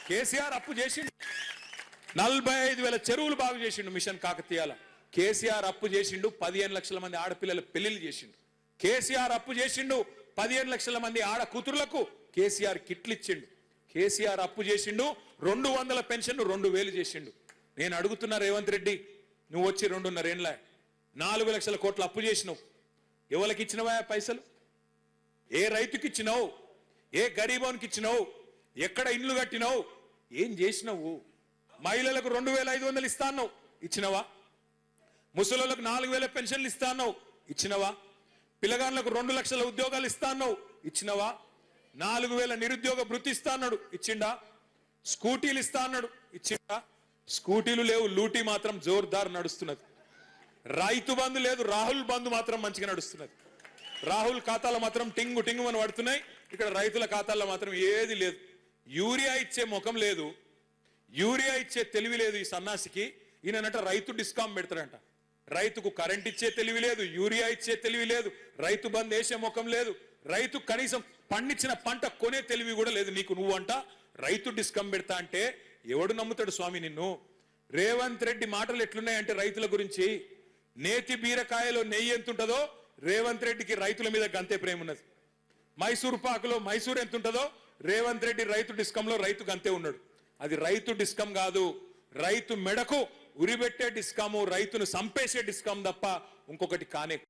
కేసీఆర్ అప్పు చేసిండు 45,000 చెరువులు బాగు చేసిండు మిషన్ కాకతీయాల. కేసీఆర్ అప్పు చేసిండు 15 లక్షల మంది ఆడపిల్లల పెళ్లిళ్ళు చేసిండు. కేసీఆర్ అప్పు చేసిండు 15 లక్షల మంది ఆడ కూతురులకు కేసీఆర్ కిట్లు ఇచ్చిండు. కేసీఆర్ అప్పు చేసిండు 200 పెన్షన్ 2,000 చేసిండు. నేను అడుగుతున్నా రేవంత్ రెడ్డి, నువ్వు వచ్చి 2.5 ఏళ్ళ 4 లక్షల కోట్ల అప్పు చేసినావు. ఎవరికి ఇచ్చినవా పైసలు? ఏ రైతుకి ఇచ్చినావు? ఏ గరీబోనికి ఇచ్చినావు? ఎక్కడ ఇండ్లు కట్టినావు? ఏం చేసినావు? మహిళలకు 2,500 ఇస్తాను, ఇచ్చినవా? ముసలోళ్ళకు 4,000 పెన్షన్లు ఇస్తాను, ఇచ్చినవా? పిల్లగాళ్ళకు 2 లక్షల ఉద్యోగాలు ఇస్తాను, ఇచ్చినవా? 4,000 నిరుద్యోగ భృతి ఇస్తా అన్నాడు, ఇచ్చిండా? స్కూటీలు ఇస్తా అన్నాడు, ఇచ్చిండా? స్కూటీలు లేవు, లూటీ మాత్రం జోర్దార్ నడుస్తున్నది. రైతు బంధు లేదు, రాహుల్ బంధు మాత్రం మంచిగా నడుస్తున్నది. రాహుల్ ఖాతాలో మాత్రం టింగు టింగు అని పడుతున్నాయి, ఇక్కడ రైతుల ఖాతాల్లో మాత్రం ఏది లేదు. యూరియా ఇచ్చే ముఖం లేదు, యూరియా ఇచ్చే తెలివి లేదు ఈ సన్నాసికి. ఈయనంట రైతు డిస్కామ్ పెడతాడంట. రైతుకు కరెంట్ ఇచ్చే తెలివి లేదు, యూరియా ఇచ్చే తెలివి లేదు, రైతు బంద్ వేసే ముఖం లేదు, రైతు కనీసం పండించిన పంట కొనే తెలివి కూడా లేదు నీకు. నువ్వు అంట రైతు డిస్కామ్ పెడతా అంటే ఎవడు నమ్ముతాడు స్వామి నిన్ను? రేవంత్ రెడ్డి మాటలు ఎట్లున్నాయంటే రైతుల గురించి, నేతి బీరకాయలో నెయ్యి ఎంతుంటుందో రేవంత్ రెడ్డికి రైతుల మీద గంతే ప్రేమ ఉన్నది. మైసూర్ పాకులో మైసూర్ ఎంత ఉంటుందో రేవంత్ రెడ్డి రైతు డిస్కంలో రైతు గంతే ఉన్నాడు. అది రైతు డిస్కం కాదు, రైతు మెడకు ఉరిబెట్టే డిస్కాము, రైతును సంపేసే డిస్కాం తప్ప ఇంకొకటి కానే